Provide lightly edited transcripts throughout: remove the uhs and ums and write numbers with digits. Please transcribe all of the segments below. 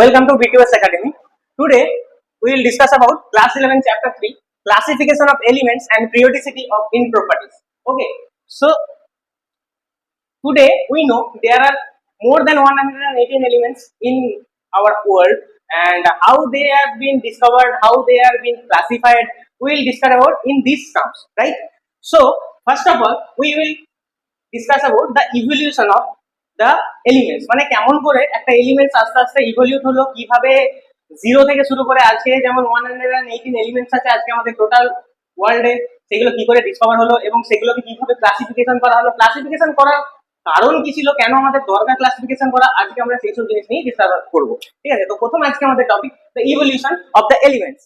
Welcome to BTS Academy. Today we will discuss about class 11 chapter 3 classification of elements and periodicity of in properties. Okay, so today we know there are more than 118 elements in our world and how they have been discovered, how they are being classified, we will discuss about in these terms, right? So first of all we will discuss about the evolution of the elements, মানে কেমন করে একটা elements আস্তে আস্তে ইভলিউট হলো, কিভাবে zero থেকে শুরু করে আজকে যেমন 118 এলিমেন্টস আছে আজকে আমাদের টোটাল ওয়ার্ল্ডে, সেগুলো কি করে ডিসকভার হলো এবং সেগুলোকে কিভাবে ক্লাসিফিকেশন করা হলো, ক্লাসিফিকেশন করার কারণ কি ছিল, কেন আমাদের দরকার ক্লাসিফিকেশন করা, আজকে আমরা সেই সব জিনিস নিয়ে ডিসকাস করবো। ঠিক আছে, তো প্রথম আজকে আমাদের topic the evolution of the elements.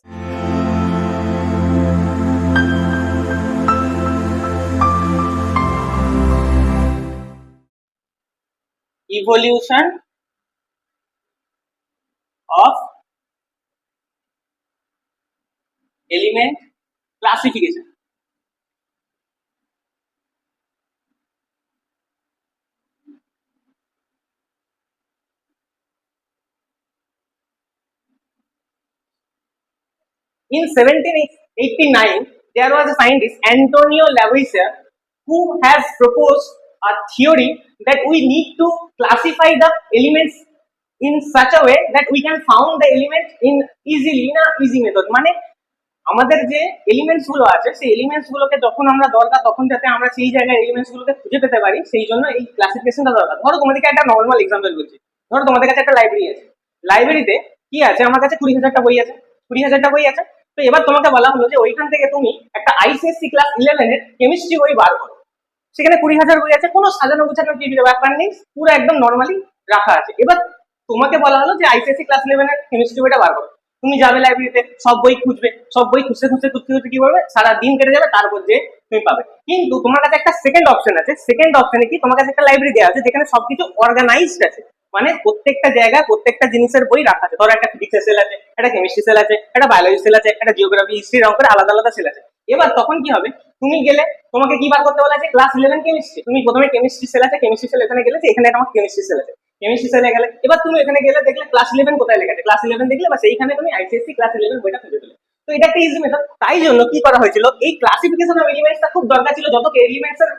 Evolution of element classification. In 1789, there was a scientist Antonio Lavoisier who has proposed a theory that we need to classify the elements in such a way that we can found the element in a easy method. মানে আমাদের যে elements গুলো আছে সেই elements গুলোকে যখন আমরা দরকার তখন যাতে আমরা সেই জায়গায় এলিমেন্টস গুলোকে খুঁজে পেতে পারি, সেই জন্য এই ক্লাসিফিকেশনটা দরকার। ধরো তোমাদেরকে একটা নর্মাল এক্সাম্পল বলছি, ধরো তোমাদের কাছে একটা লাইব্রেরি আছে, লাইব্রেরিতে কি আছে, আমার কাছে 20,000টা বই আছে, 20,000টা বই আছে। তো এবার তোমাকে বলা হলো যে ওইখান থেকে তুমি একটা আইসিএসসি ক্লাস 11 এর কেমিস্ট্রি বই বার করো। সেখানে 20,000 বই আছে, কোনো সাজানো গোছানো ব্যাপার নেই, পুরো একদম নর্মালি রাখা আছে। এবার তোমাকে বলা হলো যে আইসিএসসি ক্লাস 11 এর কেমিস্ট্রি বইটা বার করো। তুমি যাবে লাইব্রেরিতে, সব বই খুঁজবে, সব বই খুঁজতে খুঁজতে খুঁজতে খুঁজতে কি করবে, সারা দিন কেটে যাবে, তারপর যে তুমি পাবে। কিন্তু তোমার কাছে একটা সেকেন্ড অপশন আছে, সেকেন্ড অপশনে কি তোমার কাছে একটা লাইব্রেরি দেওয়া আছে যেখানে সবকিছু অর্গানাইজড আছে, মানে প্রত্যেকটা জায়গায় প্রত্যেকটা জিনিসের বই রাখা আছে। ধরো একটা ফিজিক্সের সেল আছে, একটা কেমিস্ট্রি সেল আছে, একটা বায়োলজি সেল আছে, একটা জিওগ্রাফি হিস্ট্রি রকম করে আলাদা আলাদা সেল আছে। এবার তখন কি হবে, তুমি গেলে তোমাকে কি বার করতে বলা আছে, ক্লাস 11 কেমিস্ট্রি, তুমি প্রথমে কেমিস্ট্রি সেল আছে, কেমিস্ট্রি সেল এখানে গেলে যে এখানে আমার কেমিস্ট্রি সেল আছে, কেমিস্ট্রি সেলে গেলে এবার তুমি এখানে গেলে দেখলে ক্লাস 11 কোথায় লেখা আছে, ক্লাস 11 দেখলে বা সেইখানে তুমি আইসিএসসি ক্লাস 11 বইটা খুঁজে পেলে। তো এটা একটা ইজি মেথড। তাই জন্য কি করা হয়েছিল, এই ক্লাসিফিকেশন অফ এলিমেন্টসটা খুব দরকার ছিল। যত এলিমেন্টস এর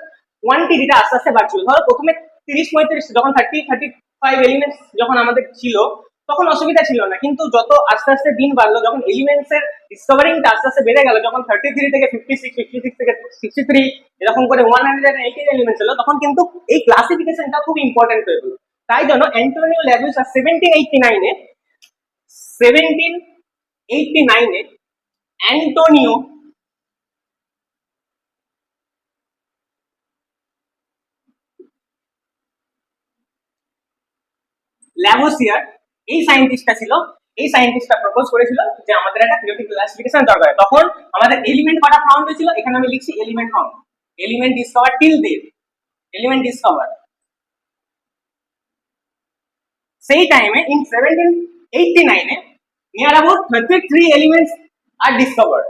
কোয়ান্টিটিটা আস্তে আস্তে বাড়ছিল, ধরো প্রথমে 30-35, যখন 30-35 এলিমেন্টস যখন আমাদের ছিল তখন অসুবিধা ছিল না, কিন্তু যত আস্তে আস্তে দিন বাড়লো, যখন এলিমেন্টস এর ডিসকভারিংটা আস্তে আস্তে বেড়ে গেল, যখন 33 থেকে 56, 56 থেকে 63 এরকম করে 118 এলিমেন্টস হলো, তখন কিন্তু এই ক্লাসিফিকেশনটা খুব ইম্পর্টেন্ট হয়ে গেল। তাই জন্য অ্যান্টোনিও ল্যাভুইয়ার 1789 অ্যান্টোনিও ল্যাভুইয়ার এই সায়েন্টিস্টটা ছিল, এই সায়েন্টিস্টটা প্রপোজ করেছিল যে আমাদের একটা পিরিয়ডিক ক্লাসিফিকেশন দরকার। তখন আমাদের এলিমেন্ট কটা ফাউন্ড হয়েছিল, এখানে আমি লিখছি element found, element discover till then, element discover. সেই টাইমে in 1789 near about 33 elements are discovered.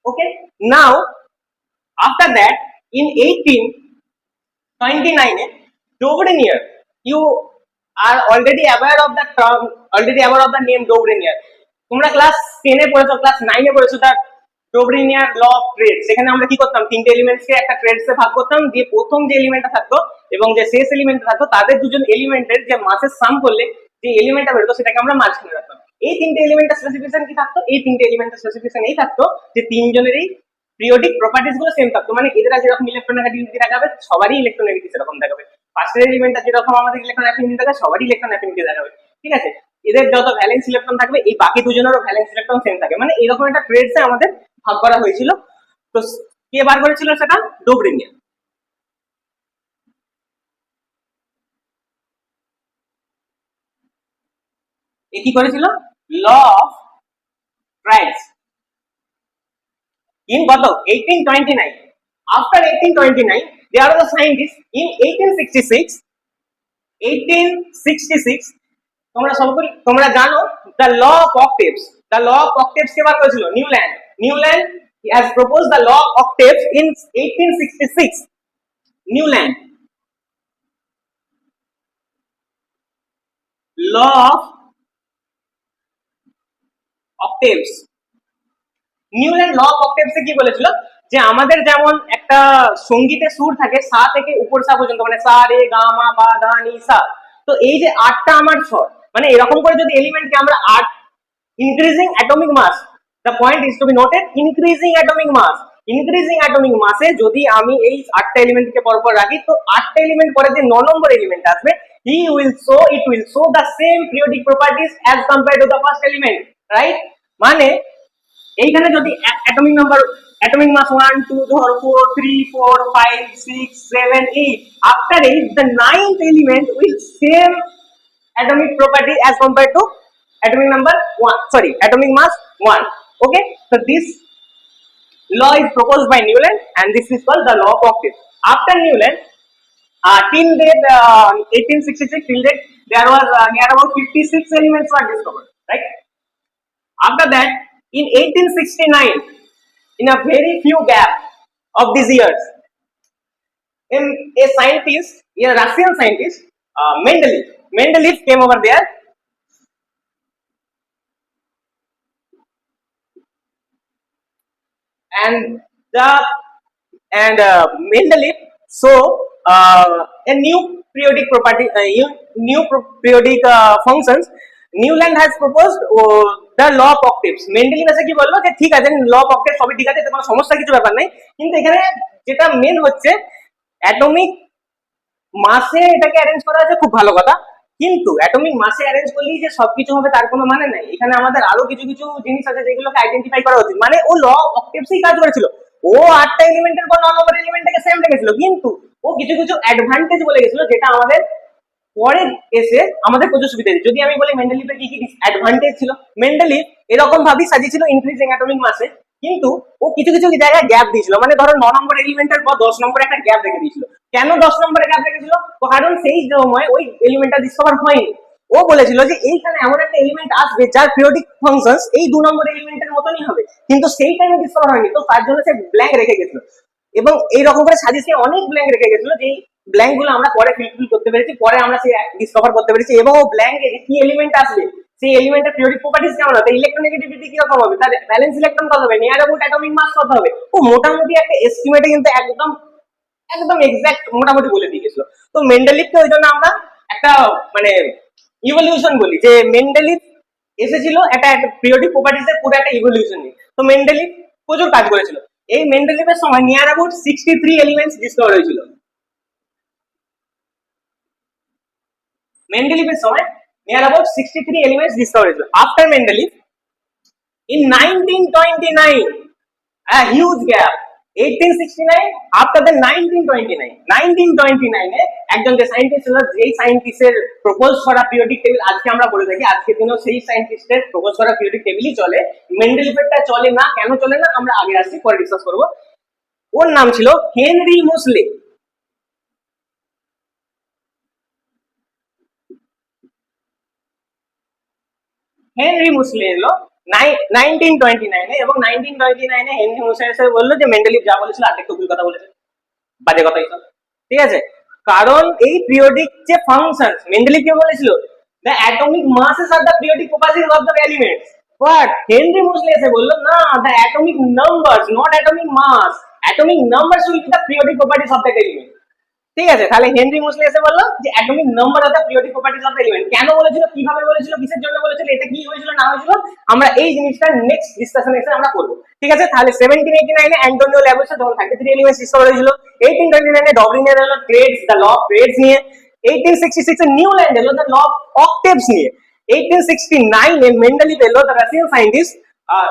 Okay, now after that in 1829 Dobrinier, you are already aware of the term, already aware of the name Dobrinier. তোমরা class 10 এ পড়েছো, class 9 এ পড়েছো তার ডোব্রিনিয়ার law of trade. সেখানে আমরা কি করতাম, তিনটে এলিমেন্টসকে একটা ট্রেডসে ভাগ করতাম, দিয়ে প্রথম যে এলিমেন্টটা থাকতো এবং যে শেষ এলিমেন্টটা থাকতো তাদের দুজন এলিমেন্টের যে মাসের সাম করলে যে এলিমেন্টটা বেরোতো সেটাকে আমরা মাঝখানে রাখতাম। এই তিনটে এলিমেন্টের স্পেসিফিকেশন কি থাকতো, এই তিনটে এলিমেন্টের স্পেসিফিকেশন এই থাকতো যে তিনজনেরই পিরিয়ডিক প্রপার্টিজ গুলো সেম থাকতো, মানে এদের যেরকম ইলেকট্রোনেগেটিভিটি দেখাবে সবারই ইলেকট্রোনেগেটিভিটি সেরকম দেখাবে, ফার্স্টের এলিমেন্টটা যেরকম আমাদের ইলেকট্রন অ্যাফিনিটি দেখাবে সবারই ইলেকট্রন অ্যাফিনিটি দেখাবে। ঠিক আছে, এদের যত ভ্যালেন্স ইলেকট্রন থাকবে এই বাকি দুজনেরও ভ্যালেন্স ইলেকট্রন সেম থাকে, মানে এরকম একটা ট্রেডসে আমাদের ভাগ করা হয়েছিল। তো কে বার করেছিল সেটা, ডোব্রিনিয়ার। এ কি করেছিল, ল অফ ট্রাইডস in কত 1829. After 1829 there are the scientists in 1866 তোমরা জানো the law of octaves, the law of octaves কে বার করেছিল, Newland has proposed the law of octaves in 1866. Newland, law of octaves. Newland law of octaves কি বলেছিল যে আমাদের যেমন একটা সঙ্গীতের সুর থাকে সা থেকে উপর সা পর্যন্ত, মানে সা রে গা মা পা ধা নি সা, তো এই যে আটটা আমার স্বর, মানে এরকম করে যদি এলিমেন্টকে আমরা আট increasing atomic mass, the point is to be noted, increasing atomic mass, increasing atomic মাসে যদি আমি এই আটটা এলিমেন্টকে পরপর রাখি, তো আটটা এলিমেন্ট পরে যে 9 নম্বর এলিমেন্ট আসবে, it will show the same periodic properties as compared to the first element, right? মানে এইখানে যদি অ্যাটমিক নাম্বার, অ্যাটমিক মাস 1 2 ধর 4 3 4 5 6 7 8, after 8 the ninth element will same atomic property as compared to atomic number 1, sorry, atomic mass 1. Okay, so this law is proposed by Newland and this is called the law of octaves. After Newland, till date 1866 till date there was near about 56 elements were discovered, right? After that, in 1869, in a very few gap of these years, a scientist, a Russian scientist, Mendeleev came over there and Mendeleev saw a new periodic property, periodic functions. Newland has proposed the law of octaves. Mendeleev এসে কি বললো যে ঠিক আছে law of octave সবই ঠিক আছে, এতে কোনো সমস্যা কিছু ব্যাপার নাই, কিন্তু এখানে যেটা মেন হচ্ছে অ্যাটমিক মাসে এটাকে অ্যারেঞ্জ করা আছে, খুব ভালো কথা, কিন্তু অ্যাটমিক মাসে অ্যারেঞ্জ করলেই যে সবকিছু হবে তার কোনো মানে নাই। এখানে আমাদের আরো কিছু কিছু জিনিস আছে যেগুলোকে আইডেন্টিফাই করা উচিত। মানে ও ল অক্টেভসই কাজ করেছিল, ও আটটা এলিমেন্টের পর 9 নম্বর এলিমেন্টটাকে সেম রেখেছিল, কিন্তু ও কিছু কিছু অ্যাডভান্টেজ বলে গেছিল যেটা আমাদের পরে এসে আমাদের প্রচুর সুবিধা দিচ্ছে। যদি আমি বলি মেন্ডেলিভের কি কি অ্যাডভান্টেজ ছিল, মেন্ডেলিভ এরকম ভাবেই সাজিয়েছিল ইনক্রিজিং অ্যাটমিক মাসে, কিন্তু ও কিছু কিছু জায়গায় গ্যাপ দিয়েছিল, মানে ধরো 9 নম্বর এলিমেন্টের পর 10 নম্বরে একটা গ্যাপ রেখে দিয়েছিল। কেন 10 নম্বরে গ্যাপ রেখেছিল? কারণ সেই সময় ওই এলিমেন্টটা ডিসকভার হয়নি। ও বলেছিল যে এইখানে এমন একটা এলিমেন্ট আসবে যার পিরিয়ডিক ফাংশনস এই 2 নম্বর এলিমেন্টের মতনই হবে, কিন্তু সেই টাইমে ডিসকভার হয়নি, তো তার জন্য সে ব্ল্যাঙ্ক রেখে গেছিল। এবং এইরকম করে সাজিয়ে অনেক ব্ল্যাঙ্ক রেখে গেছিল, যে ব্ল্যাঙ্ক গুলো আমরা পরে ফিল করতে পেরেছি, পরে আমরা সেই ডিসকভার করতে পেরেছি। এবং ও ব্ল্যাঙ্কে কি এলিমেন্ট আসবে, সেই এলিমেন্টের পিরিয়ডিক প্রপার্টিজ কেমন হবে, ইলেকট্রোনেগেটিভিটি কি রকম হবে, তার ভ্যালেন্স ইলেকট্রন কত হবে, নিয়ার অ্যাবাউট অ্যাটমিক মাস কত হবে, ও মোটামুটি একটা এস্টিমেটে কিন্তু একদম একদম এক্সাক্ট মোটামুটি বলে দিয়ে গেছিল। তো মেন্ডেলিভকে ওই জন্য আমরা একটা মানে ইভলিউশন বলি, যে মেন্ডেলিভ এসেছিল একটা পিরিয়ডিক প্রপার্টিজের পুরো একটা ইভলিউশন নিয়ে। তো মেন্ডেলিভ প্রচুর কাজ করেছিল। এই মেন্ডেলিভের সময় নিয়ার অ্যাবাউট 63 এলিমেন্টস ডিসকভার হয়েছিল। মেন্ডেলিভের সময় নিয়ার অ্যাবাউট 63 এলিমেন্টস ডিসকভার হয়েছিল। After Mendeleev in 1929, a huge gap, 1869 after the 1929 এ একজন যে সায়েন্টিস্ট ছিল, যেই সায়েন্টিস্টের প্রপোজ করা পিরিয়ডিক টেবিল আজকে আমরা বলে থাকি, আজকের দিনেও সেই সায়েন্টিস্টের প্রপোজ করা পিরিয়ডিক টেবিলই চলে। মেন্ডেলিভেরটা চলে না, কেন চলে না আমরা আগে আসছি, পরে ডিসকাস করব। ওর নাম ছিল হেনরি মুসলে। হেনরি মুসলে এলো 1929 এবং 1929 হেনরি মুসলে এসে বললো যে মেন্ডেলিভ যা বলেছিল আর একটু ভুল কথা বলেছে, বাজে কথাই সব, ঠিক আছে। কারণ এই পিরিয়ডিক যে ফাংশন, মেন্ডেলিভ কি বলেছিল, দ্য অ্যাটমিক মাসেস আর the periodic properties of the elements, but Henry Moseley এসে বললো না, the atomic numbers not atomic mass, atomic numbers will be the periodic properties of the element. ঠিক আছে, তাহলে হেনরি মুসলে এসে বললো যে atomic number of the periodic properties of the element. কেন বলেছিল, কিভাবে বলেছিল, কিসের জন্য বলেছিল, এটা কি হয়েছিল না হয়েছিল, আমরা এই জিনিসটা নেক্সট ডিসকাশনে এসে আমরা করবো, ঠিক আছে। তাহলে 1789 এ অ্যান্টোনিও ল্যাভোইসিয়ার যখন 33 এলিমেন্টস ডিসকভার হয়েছিল, 1829 এ ডবলিনের এলো triads, the law of triads নিয়ে, 1866 এ নিউল্যান্ড এলো দ্য ল অফ অক্টেভস নিয়ে, 1869 এ মেন্ডেলিভ এলো দ্য রাশিয়ান সায়েন্টিস্ট।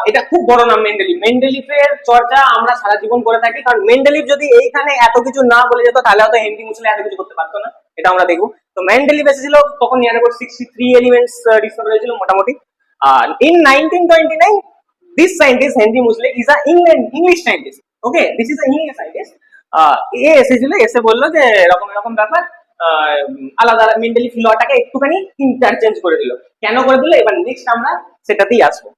এটা খুব বড় নাম মেন্ডেলিভ। মেন্ডেলিভের চর্চা আমরা সারা জীবন করে থাকি, কারণ মেন্ডেলিভ যদি এইখানে এত কিছু না বলে যেত তাহলে হয়তো হেনরি মুসলে এত কিছু করতে পারতো না, এটা আমরা দেখবো। তো মেন্ডেলিভ এসেছিল তখন নিয়ার অ্যাবাউট 63 এলিমেন্টস ডিসকভার হয়েছিল মোটামুটি। In 1929 this scientist Henry Moseley is a English scientist. Okay, this is a English scientist. এ এসেছিল, এসে বললো যে এরকম এরকম ব্যাপার, আলাদা মেন্ডেলিভ লটাকে একটুখানি ইন্টারচেঞ্জ করে দিল। কেন করে দিল এবার নেক্সট আমরা সেটাতেই আসবো।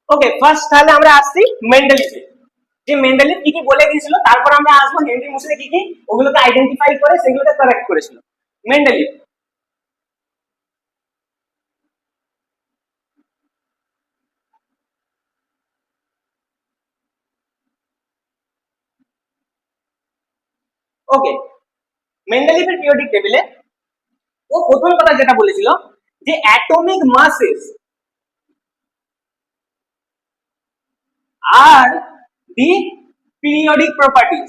ওকে, ফার্স্ট তাহলে আমরা আসছি মেন্ডেলিভে, যে মেন্ডেলিভ কি কি বলে গিয়েছিল, তারপর আমরা আসবো হেনরি মুসলে কি কি ওগুলোকে আইডেন্টিফাই করে সেগুলোকে কারেক্ট করেছিল। মেন্ডেলিভ। ওকে, মেন্ডেলিভের পিরিয়ডিক টেবিলে ও প্রথম কথা যেটা বলেছিল যে অ্যাটমিক মাসেস আর দি পিরিয়ডিক প্রপার্টিজ।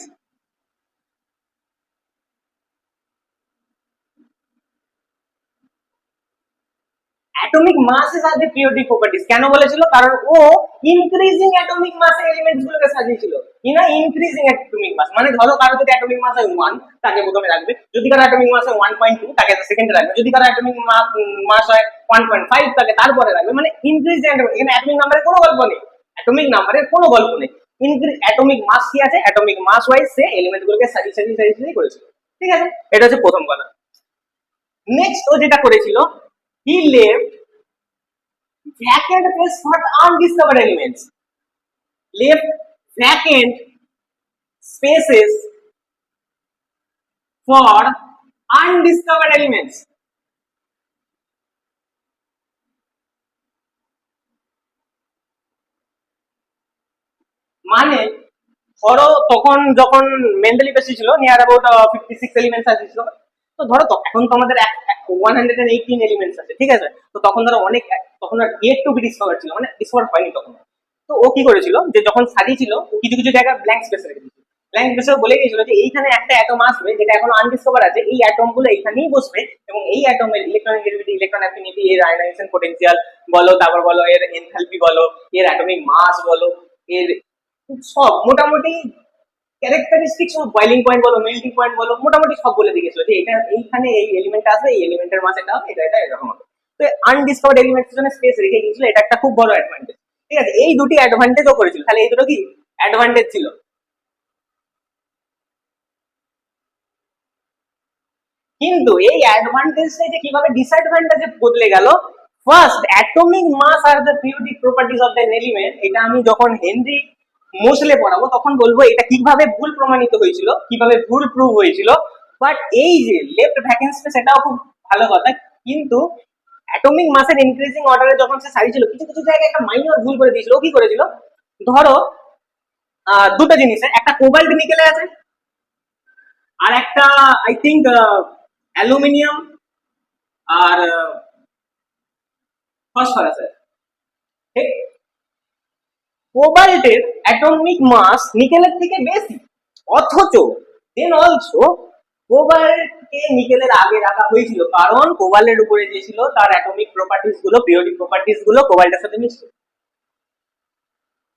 অ্যাটমিক মাসেস আর দি পিরিয়ডিক প্রপার্টিজ কেন বলেছিল? কারণ ও ইনক্রিজিং অ্যাটমিক মাসে এলিমেন্টস গুলোকে সাজিয়েছিল। ইন ইনক্রিজিং অ্যাটমিক মাস, মানে ধরো কারো যদি অ্যাটমিক মাস হয় 1 তাকে প্রথমে রাখবে, যদি কারো অ্যাটমিক মাস হয় 1.2 তাকে সেকেন্ডে রাখবে, যদি কারো অ্যাটমিক মাস হয় 1.5 তাকে তারপরে রাখবে, মানে ইনক্রিজ এখানে অ্যাটমিক নাম্বারের কোনো গল্প নেই, অ্যাটমিক নাম্বারের কোনো গল্প নেই। অ্যাটমিক মাস কি আছে, অ্যাটমিক মাস ওয়াইজ সে এলিমেন্ট গুলোকে সাজিয়ে করেছিল। ঠিক আছে, এটা হচ্ছে প্রথম কথা। নেক্সট ও যেটা করেছিল, he left vacant space for undiscovered elements, left vacant spaces for undiscovered elements। মানে ধরো তখন যখন মেন্ডেলিভ এসেছিল নিয়ার অ্যাবাউট 56 এলিমেন্টস আসছিল, তো ধরো তো এখন তো আমাদের 118 এলিমেন্টস আছে, ঠিক আছে, তো তখন ধরো অনেক, তখন আর ইয়েট টু বি ডিসকভার ছিল, মানে ডিসকভার হয়নি তখন। তো ও কি করেছিল যে যখন সাজিয়েছিল কিছু কিছু জায়গায় ব্ল্যাঙ্ক স্পেস রেখে দিয়েছিল, ব্ল্যাঙ্ক স্পেসে বলে গিয়েছিল যে এইখানে একটা অ্যাটম আসবে যেটা এখন আনডিসকভার আছে, এই অ্যাটম গুলো এইখানেই বসবে এবং এই অ্যাটমের ইলেকট্রনিক ইলেকট্রন অ্যাফিনিটি, এর আয়নাইজেশন পোটেনশিয়াল বলো, তারপর বলো এর এনথালপি বলো, এর অ্যাটমিক মাস বলো, এর সব মোটামুটি ক্যারেক্টারিস্টিক্স অফ বয়লিং পয়েন্ট বলো, মেল্টিং পয়েন্ট বলো, মোটামুটি সব বলে দিয়েছিল যে এটা এইখানে এই এলিমেন্ট আসবে, এই এলিমেন্টের মাস এটা হবে, এটা এরকম হবে। তো আনডিসকভার্ড এলিমেন্টের জন্য স্পেস রেখে গিয়েছিল, এটা একটা খুব বড় অ্যাডভান্টেজ। ঠিক আছে, এই দুটি অ্যাডভান্টেজও করেছিল, তাহলে এই দুটো কি অ্যাডভান্টেজ ছিল। কিন্তু এই অ্যাডভান্টেজটা যে কিভাবে ডিসঅ্যাডভান্টেজে বদলে গেল, ফার্স্ট অ্যাটমিক মাস আর the periodic properties of than element, এটা আমি যখন হেনরি মোসলে পড়াবো তখন বলবো এটা কিভাবে ভুল প্রমাণিত হয়েছিল, কিভাবে ভুল প্রুভ হয়েছিল। বাট এই যে লেফট ভ্যাকেন্ট স্পেস এটাও খুব ভালো কথা, কিন্তু অ্যাটমিক মাসের ইনক্রিজিং অর্ডারে যখন সে সাজিয়েছিল কিছু কিছু জায়গায় একটা মাইনর ভুল করে দিয়েছিল। ও কি করেছিল, ধরো দুটো জিনিসে, একটা কোবাল্ট নিকেলে আছে আর একটা আই থিঙ্ক অ্যালুমিনিয়াম আর ফসফরাস। ঠিক, কোবাল্টের অ্যাটমিক মাস নিকেলের থেকে বেশি, অথচ দেন অলসো কোবাল্টকে নিকেলের আগে রাখা হয়েছিল কারণ কোবাল্টের উপরে যে ছিল তার অ্যাটমিক প্রপার্টিজ গুলো, পিরিয়ডিক প্রপার্টিজ গুলো কোবাল্টের সাথে মিশছে,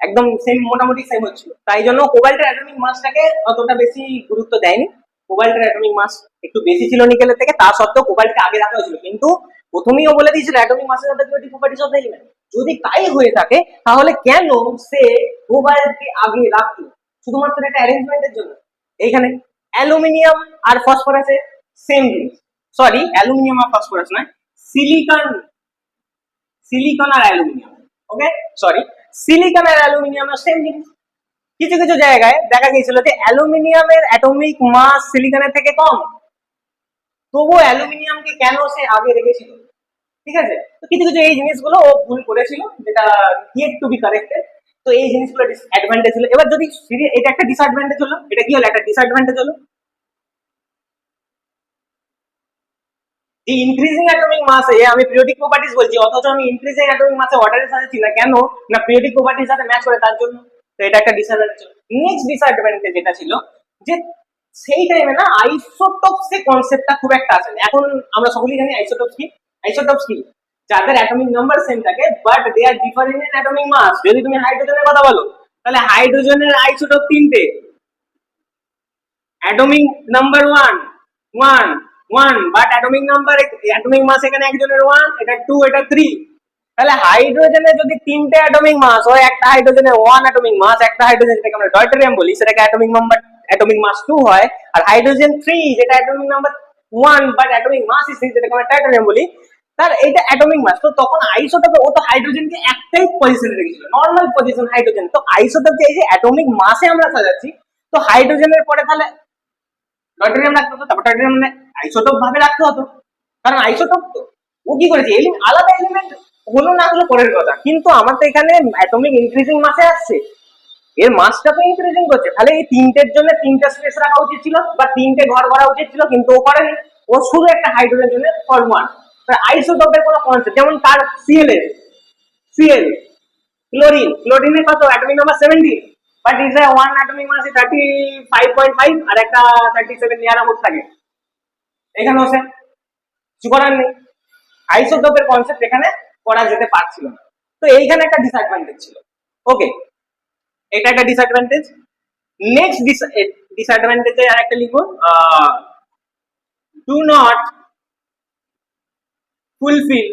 একদম সেম, মোটামুটি সেম হচ্ছিল, তাই জন্য কোবাল্টের অ্যাটমিক মাসটাকে অতটা বেশি গুরুত্ব দেয়নি। কোবাল্টের অ্যাটমিক মাস একটু বেশি ছিল নিকেলের থেকে, তা সত্ত্বেও কোবাল্টকে আগে রাখা হয়েছিল, কিন্তু প্রথমেই ও বলে দিয়েছিল অ্যাটমিক মাসের সাথে periodic properties of the element. যদি তাই হয়ে থাকে তাহলে কেন সে কোবাল্টকে আগে রাখলো? শুধুমাত্র একটা অ্যারেঞ্জমেন্টের জন্য। এইখানে অ্যালুমিনিয়াম আর ফসফরাসের সেম জিনিস, সরি অ্যালুমিনিয়াম আর ফসফরাস নয়, সিলিকন, সিলিকন আর অ্যালুমিনিয়াম, ওকে সরি, সিলিকন আর অ্যালুমিনিয়ামের সেম জিনিস। কিছু কিছু জায়গায় দেখা গিয়েছিল যে অ্যালুমিনিয়ামের অ্যাটমিক মাস সিলিকনের থেকে কম, তবুও অ্যালুমিনিয়ামকে কেন সে আগে রেখেছিল? ঠিক আছে, তো কিছু কিছু এই জিনিসগুলো ও ভুল করেছিল, যেটা ইয়েট টু বি কারেক্টেড। তো এই জিনিসগুলো ডিসঅ্যাডভান্টেজ ছিল। এবার যদি এটা একটা ডিসঅ্যাডভান্টেজ হলো, এটা কি হলো, একটা ডিসঅ্যাডভান্টেজ হলো যে ইনক্রিজিং অ্যাটমিক মাসে আমি পিরিয়ডিক প্রপার্টিজ বলছি, অথচ আমি ইনক্রিজিং অ্যাটমিক মাসে অর্ডারের সাথে ছিল কেন না, পিরিয়ডিক প্রপার্টির সাথে ম্যাচ করে তার জন্য। তো এটা একটা ডিসঅ্যাডভান্টেজ। নেক্সট ডিসঅ্যাডভান্টেজ যেটা ছিল যে সেই টাইমে না আইসোটোপস এর কনসেপ্টটা খুব একটা আসে। এখন আমরা সকলেই জানি আইসোটোপস কি। আইসোটোপস কি, যাদের অ্যাটমিক নাম্বার সেম থাকে but they are different in atomic mass. যদি তুমি হাইড্রোজেনের কথা বলো তাহলে হাইড্রোজেনের আইসোটোপ তিনটে, atomic number 1 1 1, but atomic number, atomic mass এখানে একজনের 1, এটা 2, এটা 3। তাহলে হাইড্রোজেনের যদি তিনটে অ্যাটমিক মাস হয়, একটা হাইড্রোজেনের 1 অ্যাটমিক মাস, একটা হাইড্রোজেন যেটাকে আমরা ডয়টেরিয়াম বলি সেটাকে অ্যাটমিক নাম্বার, অ্যাটমিক মাস 2 হয়, আর হাইড্রোজেন 3 যেটা atomic number 1 but atomic mass is 3 যেটাকে আমরা টাইটানিয়াম বলি, তার এইটা অ্যাটমিক মাস। তো তখন আইসোটোপে ও তো হাইড্রোজেনকে একটাই পজিশনে রেখেছিল, নর্মাল পজিশন হাইড্রোজেন। তো আইসোটোপকে এই যে অ্যাটমিক মাসে আমরা সাজাচ্ছি, তো হাইড্রোজেনের পরে তাহলে ডয়টেরিয়াম রাখতে হতো, তারপর টাইটানিয়াম আইসোটোপ ভাবে রাখতে হতো, কারণ আইসোটোপ তো ও কি করেছে, আলাদা এলিমেন্ট হলো না হলো পরের কথা, কিন্তু আমার তো এখানে অ্যাটমিক ইনক্রিজিং মাসে আসছে, এর মাসটা তো ইনক্রিজিং করছে, তাহলে এই তিনটের জন্য তিনটা স্পেস রাখা উচিত ছিল বা তিনটে ঘর করা উচিত ছিল, কিন্তু ও করেনি, ও শুধু একটা হাইড্রোজেন জন্য ফর্ম 1। আইসোটোপের কোনো কনসেপ্ট, যেমন তার সিএল ক্লোরিনের কত atomic number 17, but is a one atomic mass 35.5 আর একটা 37 নিয়ার অ্যাবাউট থাকে, এখানেও সেম, কিছু করার নেই, আইসোটোপের কনসেপ্ট এখানে করা যেতে পারছিল না, তো এইখানে একটা ডিসঅ্যাডভান্টেজ ছিল। ওকে, এটা একটা ডিসঅ্যাডভান্টেজ। নেক্সট ডিসঅ্যাডভান্টেজে আর একটা লিখবো, do not fulfil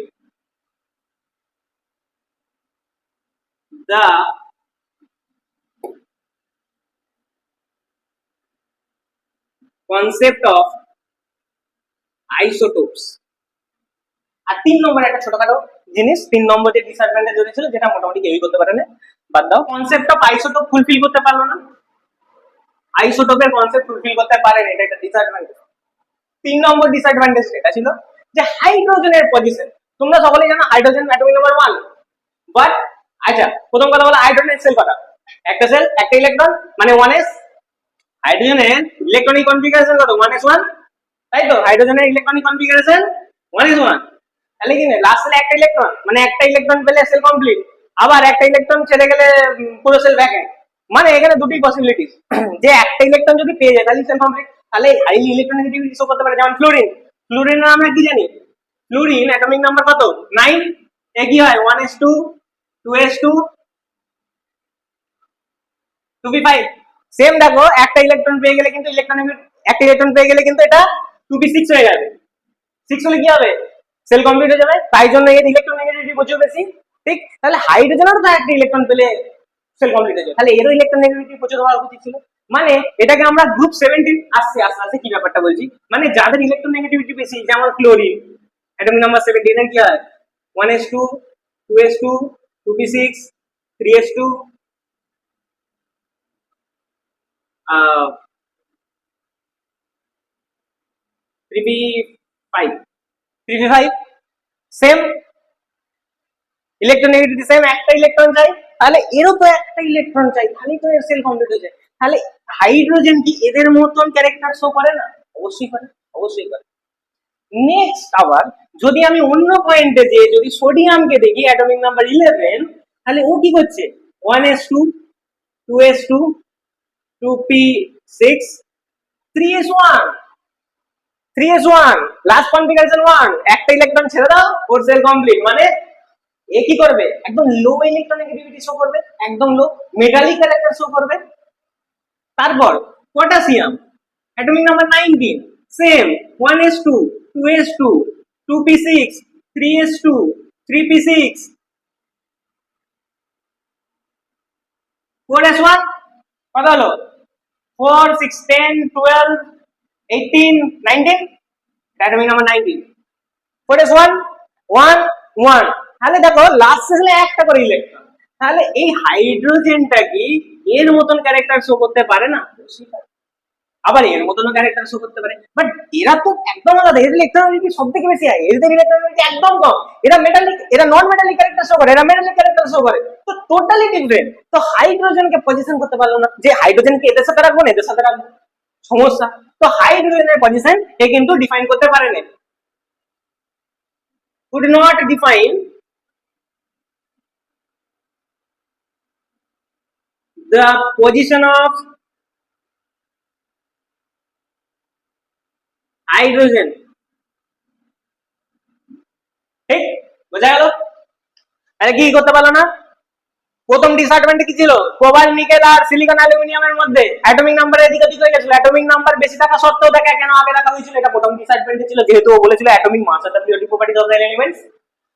the concept of isotopes। আর 3 নম্বর একটা ছোটখাটো জিনিস, 3 নম্বর যে ডিসঅ্যাডভান্টেজ হয়েছিল, যেটা মোটামুটি কেউই করতে পারে না, বাদ দাও, কনসেপ্ট অফ আইসোটোপ ফুলফিল করতে পারলো না, আইসোটোপের কনসেপ্ট ফুলফিল করতে পারেনি, এটা একটা ডিসঅ্যাডভান্টেজ। 3 নম্বর ডিসঅ্যাডভান্টেজ এটা ছিল যে হাইড্রোজেনের পজিশন, তোমরা সকলেই জানো হাইড্রোজেন অ্যাটমিক নাম্বার 1, বাট আচ্ছা প্রথম কথা বলো, হাইড্রোজেনের সেল কটা, একটা সেল একটা ইলেকট্রন মানে 1s, হাইড্রোজেনের ইলেকট্রনিক কনফিগারেশন কত 1s1, তাই তো, হাইড্রোজেনের ইলেকট্রনিক কনফিগারেশন 1s1, তাহলে কি লাস্ট সেলে একটা ইলেকট্রন, মানে একটা ইলেকট্রন পেলে সেল কমপ্লিট, আবার একটা ইলেকট্রন ছেড়ে গেলে পুরো সেল ভ্যাকেন্ট, মানে এখানে দুটি পসিবিলিটিস, যে একটা ইলেকট্রন যদি পেয়ে যায় তাহলে সেল কমপ্লিট, তাহলে হাইলি ইলেকট্রোনেগেটিভিটি শো করতে পারে, যেমন ফ্লুরিন আমরা কি জানি, ফ্লুরিন অ্যাটমিক নাম্বার কত 9, এ কি হয় 1s2 2s2 2p5, সেম দেখো একটা ইলেকট্রন পেয়ে গেলে কিন্তু একটা ইলেকট্রন পেয়ে গেলে কিন্তু এটা 2p6 হয়ে যাবে, 6 হলে কি হবে সেল কমপ্লিট হয়ে যাবে, তাই জন্য এর ইলেকট্রোনেগেটিভিটি প্রচুর বেশি, ঠিক, তাহলে হাইড্রোজেনেরও তো একটা ইলেকট্রন পেলে সেল কমপ্লিট হয়ে যাবে, তাহলে এরও ইলেকট্রোনেগেটিভিটি প্রচুর হওয়া উচিত ছিল, মানে এটাকে আমরা গ্রুপ 17 আসছে আস্তে আস্তে, কি ব্যাপারটা বলছি, মানে যাদের ইলেকট্রোনেগেটিভিটি বেশি, যেমন ক্লোরিন অ্যাটমিক নাম্বার 17 এর কি হয় 1s2 2s2 2p6 3s2 3p5 same electronegativity same, একটা ইলেকট্রন চাই, তাহলে এরও তো একটা ইলেকট্রন চাই, তাহলেই তো এর সেল কমপ্লিট হয়ে যায়, তাহলে হাইড্রোজেন কি এদের মতন ক্যারেক্টার শো করে না, অবশ্যই করে, অবশ্যই করে। নেক্সট আবার যদি আমি অন্য পয়েন্টে যে যদি সোডিয়ামকে দেখি অ্যাটমিক নাম্বার 11, তাহলে ও কি করছে 1s2 2s2 2p6 3s1 last configuration 1, একটা ইলেকট্রন ছেড়ে দাও ওর সেল কমপ্লিট, মানে এ কি করবে একদম লো ইলেকট্রোনেগেটিভিটি শো করবে, একদম লো মেটালিক ক্যারেক্টার শো করবে। তারপর potassium atomic number 19, same 1s2 2s2 2p6 3s2 3p6 4s1, কত হলো 4 6 10 12 18 19, অ্যাটমিক নাম্বার 19, 4s1 1 1, তাহলে দেখো লাস্ট সেলে একটা করে ইলেকট্রন, তাহলে এই হাইড্রোজেনটা কি এর মতন ক্যারেক্টার শো করতে পারে না, আবার এর মতন ক্যারেক্টার শো করতে পারে, বাট এরা তো একদম আলাদা, এর ইলেকট্রোনেগেটিভিটি সবথেকে বেশি হয়, এদের ইলেকট্রোনেগেটিভিটি একদম কম, এরা মেটালিক, এরা নন মেটালিক ক্যারেক্টার শো করে, এরা মেটালিক ক্যারেক্টার শো করে, তো টোটালি ডিফারেন্ট, তো হাইড্রোজেনকে পজিশন করতে পারলো না, যে হাইড্রোজেনকে এদের সাথে রাখবো না এদের সাথে রাখবো, সমস্যা, তো হাইড্রোজেনের পজিশন এ কিন্তু ডিফাইন করতে পারেনি, could not define the position of hydrogen, ঠিক বোঝা গেল, তাহলে কি করতে পারলো না, প্রথম ডিসঅ্যাডভান্টেজ কি ছিল, কোবাল্ট নিকেল আর সিলিকন অ্যালুমিনিয়ামের মধ্যে অ্যাটমিক নাম্বার এদিকে ওদিকে হয়ে গেছিল, অ্যাটমিক নাম্বার বেশি থাকা সত্ত্বেও দেখা কেন আগে রাখা হয়েছিল, এটা প্রথম ডিসঅ্যাডভান্টেজ ছিল, যেহেতু ও বলেছিল অ্যাটমিক মাস আর the periodic properties of the elements.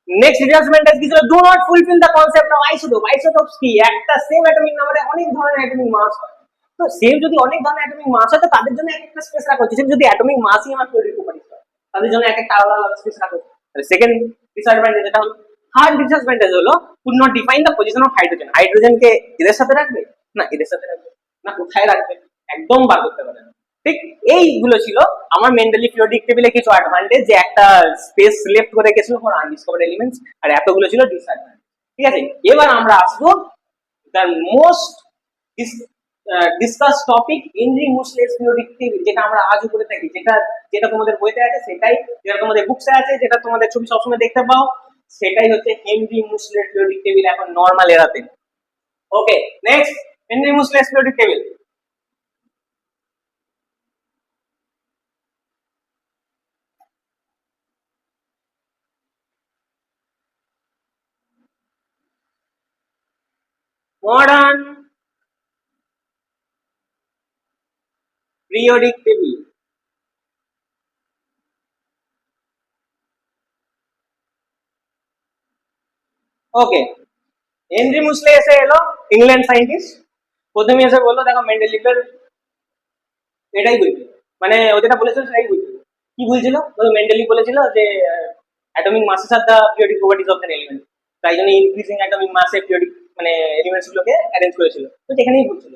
Next disadvantage কি ছিল, do not fulfil the concept of isotope, isotopes কি একটা সেম অ্যাটমিক নাম্বারে অনেক ধরনের অ্যাটমিক মাস হয়, তো সেম যদি অনেক ধরনের অ্যাটমিক মাস হয় তো তাদের জন্য একটা স্পেস রাখা হচ্ছে, যদি অ্যাটমিক মাসই আমার পিরিয়ডিক প্রপার্টিজ হয় তাদের জন্য একটা আলাদা আলাদা স্পেস রাখা হচ্ছে। সেকেন্ড ডিসঅ্যাডভান্টেজ এটা হলো। থার্ড ডিসঅ্যাডভান্টেজ হলো could not define the position of hydrogen, হাইড্রোজেনকে এদের সাথে রাখবে না এদের সাথে রাখবে না কোথায় রাখবে, একদম বার করতে পারে না, ঠিক এইগুলো ছিল আমার মেন্টালি পিরিয়ডিক টেবিলে কিছু অ্যাডভান্টেজ, যে একটা স্পেস লেফট করে গেছিল ফর আনডিসকভার্ড এলিমেন্টস, আর এতগুলো ছিল ডিসঅ্যাডভান্টেজ। ঠিক আছে, এবার আমরা আসবো the most discuss topic, Henry Moseley's periodic table, যেটা আমরা আজও করে থাকি, যেটা যেটা তোমাদের বইতে আছে সেটাই, যেটা তোমাদের বুকসে আছে, যেটা তোমাদের ছবি সবসময় দেখতে পাও, সেটাই হচ্ছে হেনরি মুসলেস পিরিয়ডিক টেবিল এখন নর্মাল এরাতে। Okay, next, Henry Moseley's periodic table. Modern periodic table. Okay, Henry Moseley এসে এলো, ইংল্যান্ড সাইন্টিস্ট। প্রথমে এসে বললো দেখো মেন্ডেলিভের এটাই বলছিল, মানে ও যেটা বলেছিল সেটাই বলছিল। কি বলছিল? মেন্ডেলিভ বলেছিল যে অ্যাটমিক মাসেস আর the periodic properties of the element, তাই জন্য ইনক্রিজিং অ্যাটমিক মাসে পিরিয়ডিক মানে এলিমেন্টস গুলোকে অ্যারেঞ্জ করেছিল। তো এখানেই বলছিল।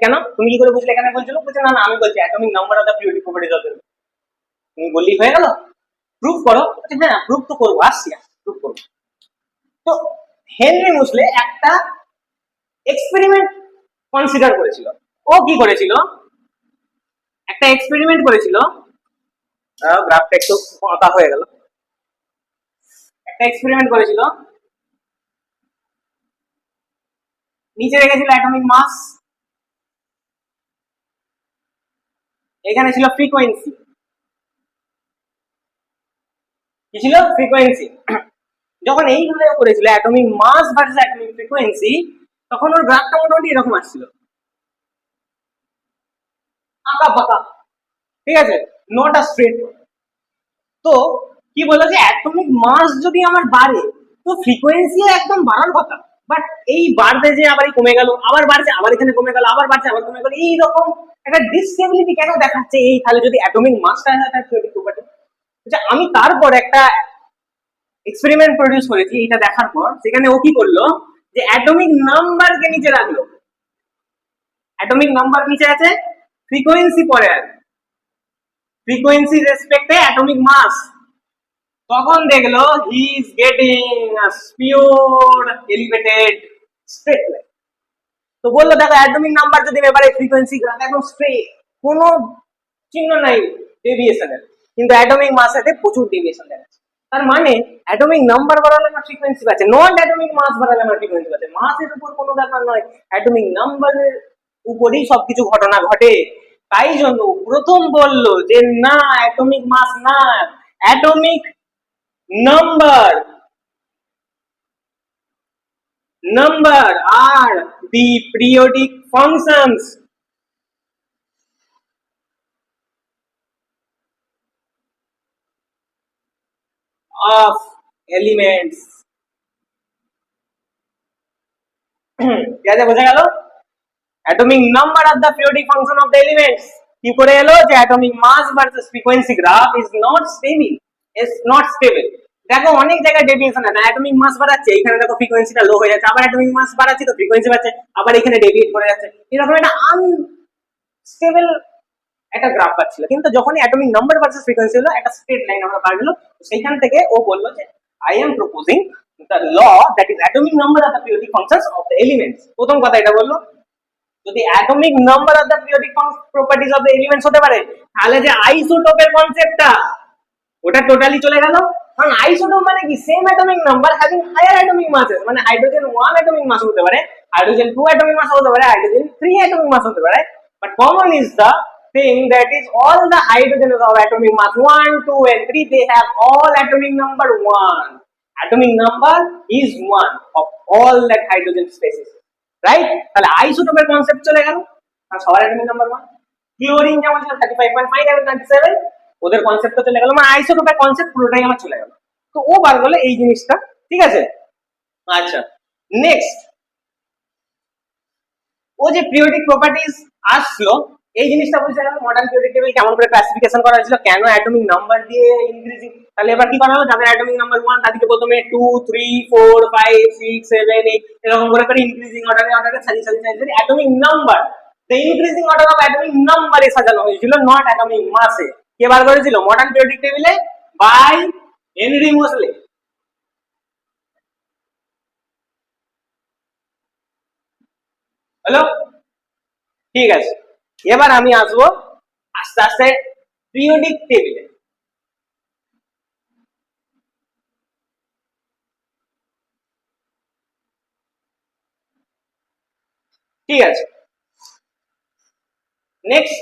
কেন, তুমি কি করে বুঝলে এখানে বলছিল? বলছে না না আমি বলছি atomic number of the periodic properties of the, তুমি বললেই হয়ে গেল, প্রুফ করো। হ্যাঁ প্রুফ তো করবো, আসছি প্রুফ করবো। তো হেনরি মুসলে একটা এক্সপেরিমেন্ট কনসিডার করেছিল। ও কি করেছিল? একটা এক্সপেরিমেন্ট করেছিল, গ্রাফটা একটু আঁকা হয়ে গেল। একটা এক্সপেরিমেন্ট করেছিল, নিচে রেখেছিল অ্যাটমিক মাস, এখানে ছিল ফ্রিকোয়েন্সি। কি ছিল? ফ্রিকোয়েন্সি। যখন এইগুলো করেছিল atomic mass versus atomic frequency, তখন ওর গ্রাফটা মোটামুটি এরকম আসছিল, আঁকা বাঁকা। ঠিক আছে, নট আ স্ট্রেট। তো কি বললো যে অ্যাটমিক মাস যদি আমার বাড়ে তো ফ্রিকোয়েন্সি একদম বাড়ার কথা, বাট এই বাড়তে যে আবার কমে গেল, আবার বাড়ছে, আবার এখানে কমে গেল, আবার বাড়ছে, আবার কমে গেল, এইরকম একটা ডিসস্টেবিলিটি কেন দেখাচ্ছে? এই তাহলে যদি অ্যাটমিক মাসটা হয় তার থিওরিটিক প্রপার্টি। আমি তারপর একটা এক্সপেরিমেন্ট প্রডিউস করেছি এটা দেখার পর, সেখানে ও কি করলো যে অ্যাটমিক নাম্বারকে নিচে রাখলো। অ্যাটমিক নাম্বার নিচে আছে, ফ্রিকোয়েন্সি পরে আছে, ফ্রিকোয়েন্সি রেসপেক্টে অ্যাটমিক মাস। তখন দেখলো he is getting a pure elevated straight line. তো বললো দেখো অ্যাটমিক নাম্বার যদি এবারে ফ্রিকোয়েন্সি গ্রাফ একদম স্ট্রেট, কোনো চিহ্ন নাই ডেভিয়েশনের, কিন্তু অ্যাটমিক মাসেতে প্রচুর ডেভিয়েশন দেখাচ্ছে। তার মানে অ্যাটমিক নাম্বার বাড়ালে আমার ফ্রিকোয়েন্সি বাড়ছে, নট অ্যাটমিক মাস বাড়ালে আমার ফ্রিকোয়েন্সি বাড়ছে। মাসের উপর কোনো ব্যাপার নয়, অ্যাটমিক নাম্বারের উপরেই সবকিছু ঘটনা ঘটে। তাই জন্য প্রথম বললো যে না অ্যাটমিক মাস না, atomic number, number are the periodic functions of elements. क्या বোঝা গেল? atomic number of the periodic function of the elements কি করে এলো যে atomic mass versus frequency graph is not stable, is not stable। দেখো অনেক জায়গায় ডেভিয়েশন আছে, অ্যাটমিক মাস বাড়াচ্ছে, এখানে দেখো ফ্রিকোয়েন্সিটা লো হয়ে যাচ্ছে, আবার অ্যাটমিক মাস বাড়াচ্ছে তো ফ্রিকোয়েন্সি বাড়ছে, আবার এখানে ডেভিয়েট করে যাচ্ছে, এরকম একটা আনস্টেবল একটা গ্রাফ পাচ্ছিল। কিন্তু যখনই অ্যাটমিক নাম্বার ভার্সেস ফ্রিকোয়েন্সি হলো একটা স্ট্রেট লাইন আমরা পারলো, সেইখান থেকে ও বললো যে I am proposing the law that is atomic number of the periodic functions of the elements. প্রথম কথা এটা বললো, যদি atomic number of the periodic properties of the elements হতে পারে, তাহলে যে আইসোটোপের কনসেপ্টটা ওটা টোটালি চলে গেল। কারণ আইসোটোপ মানে কি? Same atomic number having higher atomic masses, মানে হাইড্রোজেন 1 অ্যাটমিক মাস হতে পারে, হাইড্রোজেন 2 অ্যাটমিক মাস হতে পারে, হাইড্রোজেন 3 অ্যাটমিক মাস হতে পারে, but common is the thing that is all the hydrogens of atomic mass 1, 2 and 3 they have all atomic number 1. Atomic number is 1 of all that hydrogen species, right? তাহলে আইসোটোপের concept চলে গেল, কারণ সবার atomic number 1। Chlorine যেমন ছিল 35.5 এবং 27, ওদের কনসেপ্টটা চলে গেল, মানে আইসোটোপের কনসেপ্ট পুরোটাই আমার চলে গেল। তো ও বার করলো এই জিনিসটা, ঠিক আছে? আচ্ছা, নেক্সট ও যে পিরিয়ডিক প্রপার্টিজ আসলো, এই জিনিসটা বুঝতে গেল মডার্ন পিরিয়ডিক টেবিল কেমন করে ক্লাসিফিকেশন করা হয়েছিল, কেন অ্যাটমিক নাম্বার দিয়ে ইনক্রিজিং। তাহলে এবার কি করা হলো, যাদের অ্যাটমিক নাম্বার 1 তাদেরকে প্রথমে 2, 3, 4, 5, 6, 7, 8 এরকম করে ইনক্রিজিং অর্ডারে সাজিয়ে atomic number the increasing order of atomic number এ সাজানো হয়েছিল, নট অ্যাটমিক মাসে। কে বার করেছিল? মডার্ন পিরিয়ডিক টেবিলে বাই হেনরি মোসলে। হ্যালো, ঠিক আছে। এবার আমি আসবো আস্তে আস্তে পিরিয়ডিক টেবিলে। ঠিক আছে, নেক্সট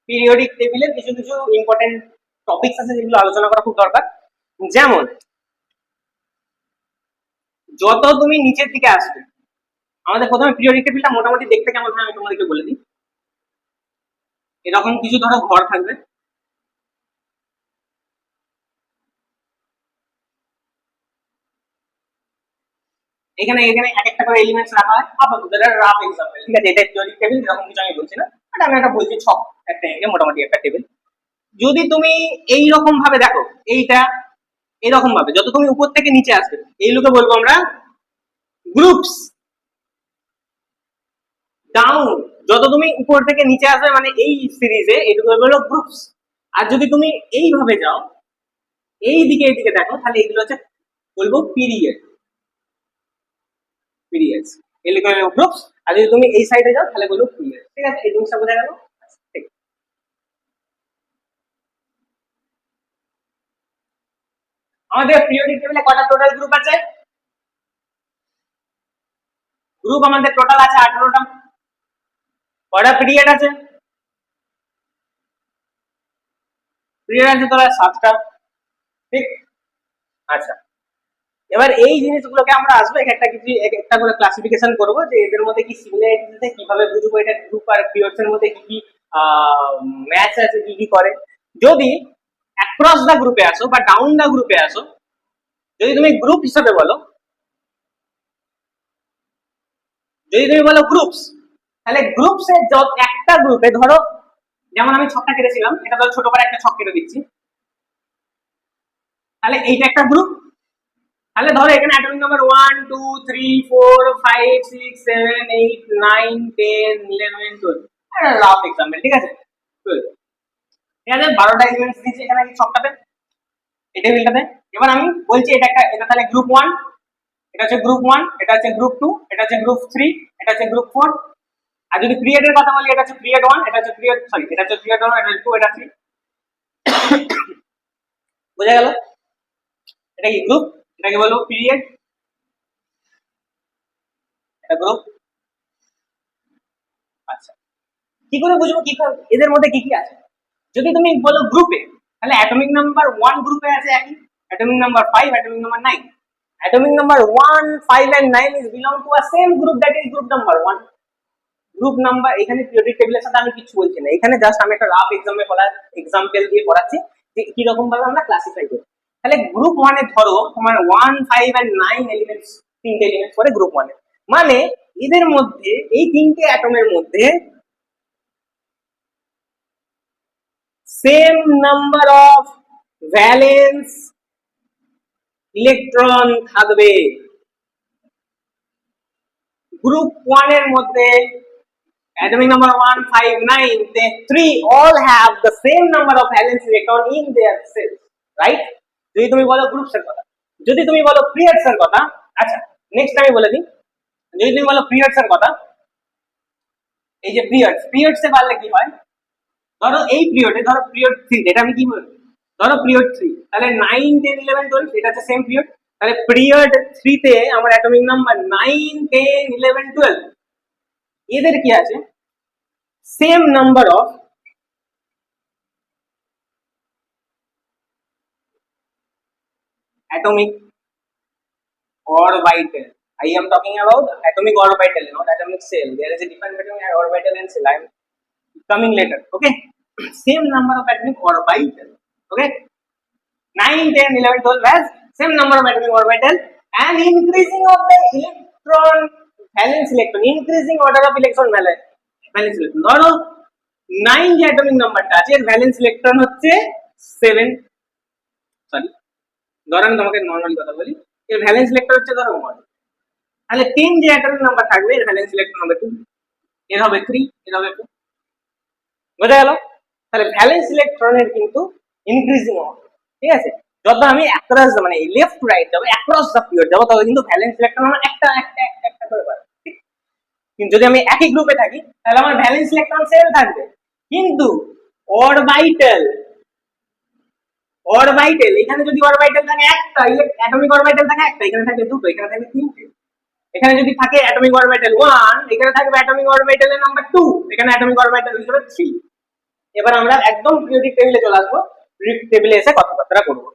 পিরিয়ডিক টেবিলের কিছু কিছু ইম্পর্টেন্ট টপিকস আছে যেগুলো আলোচনা করা খুব দরকার। যেমন যত তুমি নিচের দিকে আসবে, আমাদের প্রথমে পিরিয়ডিক টেবিলটা মোটামুটি দেখতে কেমন হয় আমি তোমাদেরকে বলে দিই। এরকম কিছু ধরো ঘর থাকবে, এখানে এখানে এক একটা করে এলিমেন্টস রাখা হয়। আপাতত এটা রাফ এক্সাম্পল, ঠিক আছে? এটা পিরিয়ডিক টেবিল, এরকম কিছু আমি বলছি না, বাট আমি একটা বলছি ছক, একটা মোটামুটি একটা টেবিল। যদি তুমি এই রকম ভাবে দেখো, এইটা এরকম ভাবে যত তুমি উপর থেকে নিচে আসবে, এইগুলোকে বলবো আমরা গ্রুপস। ডাউন যত তুমি উপর থেকে নিচে আসবে, মানে এই সিরিজে এইটুকু হলো গ্রুপস। আর যদি তুমি এইভাবে যাও, এই দিকে এইদিকে দেখো, তাহলে এগুলো হচ্ছে বলবো পিরিয়ড, পিরিয়ডস। এগুলো হলো গ্রুপস। আর যদি তুমি এই সাইডে যাও তাহলে বলবো পিরিয়ড। ঠিক আছে, এই জিনিসটা বোঝা গেল? আমাদের পিরিয়ডিক টেবিলে কটা টোটাল গ্রুপ আছে? গ্রুপ আমাদের টোটাল আছে 18টা। কটা পিরিয়ড আছে? পিরিয়ড আছে তোরা 7টা। ঠিক, আচ্ছা। এবার এই জিনিসগুলোকে আমরা আসবো একটা কিছু একটা করে ক্লাসিফিকেশন করব, যে এদের মধ্যে কি সিমিলারিটি আছে, কিভাবে বুঝবো এটা গ্রুপ আর পিরিয়ডস এর মধ্যে কি কি ম্যাচ আছে, কি কি করে। যদি অ্যাক্রস দা গ্রুপে আসো বা ডাউন দা গ্রুপে আসো, যদি তুমি গ্রুপ হিসেবে বলো, যদি তুমি বলো গ্রুপস, তাহলে গ্রুপস এর একটা গ্রুপে ধরো, যেমন আমি ছকটা কেটেছিলাম, এটা ধরো ছোট করে একটা ছক কেটে দিচ্ছি, তাহলে এইটা একটা গ্রুপ। তাহলে ধরো এখানে অ্যাটমিক নাম্বার 1 2 3 4 5 6 7 8 9 10 11 12, এটা রাফ एग्जांपल, ঠিক আছে? ঠিক আছে, 12টা এলিমেন্টস দিয়েছি এখানে এই ছকটাতে, এই টেবিলটাতে। এবার আমি বলছি এটা একটা, এটা তাহলে গ্রুপ 1, এটা হচ্ছে গ্রুপ 1, এটা হচ্ছে গ্রুপ 2, এটা হচ্ছে গ্রুপ 3, এটা হচ্ছে গ্রুপ 4। আর যদি পিরিয়ডের কথা বলি, এটা হচ্ছে পিরিয়ড 1, এটা হচ্ছে পিরিয়ড, সরি, এটা হচ্ছে পিরিয়ড 1, এটা হচ্ছে 2, এটা 3। বোঝা গেল? এটা কি গ্রুপ, এটাকে বলবো পিরিয়ড, এটা গ্রুপ। আচ্ছা, কি করে বুঝবো কি এদের মধ্যে কি কি আছে? যদি তুমি বলো গ্রুপে, তাহলে অ্যাটমিক নাম্বার 1 গ্রুপে আছে একই, atomic number 5, atomic number 9। Atomic number 1, 5 and 9 is belong to a same group, that is group number 1. Group number এখানে পিরিয়ডিক টেবিলের সাথে আমি কিছু বলছি না, এখানে জাস্ট আমি একটা রাফ এক্সাম্পল দিয়ে পড়াচ্ছি যে কি রকম ভাবে আমরা ক্লাসিফাই করি। তাহলে গ্রুপ 1 এ ধরো তোমার 1, 5 and 9 এলিমেন্টস, তিনটে এলিমেন্টস করে গ্রুপ 1 এ, মানে এদের মধ্যে এই তিনটে অ্যাটমের মধ্যে same number of valence electron থাকবে। গ্রুপ 1 এর মধ্যে atomic number 1, 5, 9, they 3 all have the same number of valence electron in their cells, right? যদি তুমি বলো গ্রুপস এর কথা, যদি তুমি বলো পিরিয়ডস এর কথা, আচ্ছা নেক্সট আমি বলে দিই, যদি তুমি বলো পিরিয়ডস এর কথা, এই যে পিরিয়ডস এ পারলে কি হয়, ধরো এই পিরিয়ডে, ধরো পিরিয়ড 3, এটা আমি কি বলবো, ধরো পিরিয়ড 3, তাহলে 9 10 11 12 এটা হচ্ছে সেম পিরিয়ড। তাহলে পিরিয়ড 3 তে আমার অ্যাটমিক নাম্বার 9 10 11 12, এদের কি আছে same number of atomic orbital. I am talking about atomic orbital, not atomic cell. There is a difference between orbital and cell. I am coming later. Okay, same number of atomic orbital. Okay, 9 10 11 12 has same number of atomic orbital and increasing of the electron valence electron, increasing order of electron valence electron. ধরো 9 যে atomic number টা আছে, এর valence electron হচ্ছে 7, sorry ধরো আমি তোমাকে normally কথা বলি, এর ভ্যালেন্স ইলেকট্রন হচ্ছে ধরো 1, তাহলে 10 যে অ্যাটমিক নাম্বার থাকবে এর ভ্যালেন্স ইলেকট্রন হবে 2, এর হবে 3, এর হবে 2। বোঝা গেল? তাহলে ভ্যালেন্স ইলেকট্রনের কিন্তু ইনক্রিজিং হবে, ঠিক আছে? যত আমি অ্যাক্রস মানে লেফট টু রাইট যাবো, অ্যাক্রস দ্য পিরিয়ড যাবো, তবে কিন্তু ভ্যালেন্স ইলেকট্রন আমার একটা একটা একটা একটা করে বাড়বে। কিন্তু যদি আমি একই গ্রুপে থাকি তাহলে আমার ভ্যালেন্স ইলেকট্রন সেম থাকবে, কিন্তু অরবিটাল অরবিটাল এখানে যদি অরবিটাল থাকে একটা, অ্যাটমিক অরবিটাল থাকে একটা, এখানে থাকে দুটো, এখানে থাকে তিনটে। এখানে যদি থাকে অ্যাটমিক অরবিটাল 1, এখানে থাকবে অ্যাটমিক অরবিটালের নাম্বার 2, এখানে অ্যাটমিক অরবিটাল হিসেবে 3। এবার আমরা একদম পিরিয়ডিক টেবিলে চলে আসবো, পিরিয়ডিক টেবিলে এসে কথাবার্তা করবো।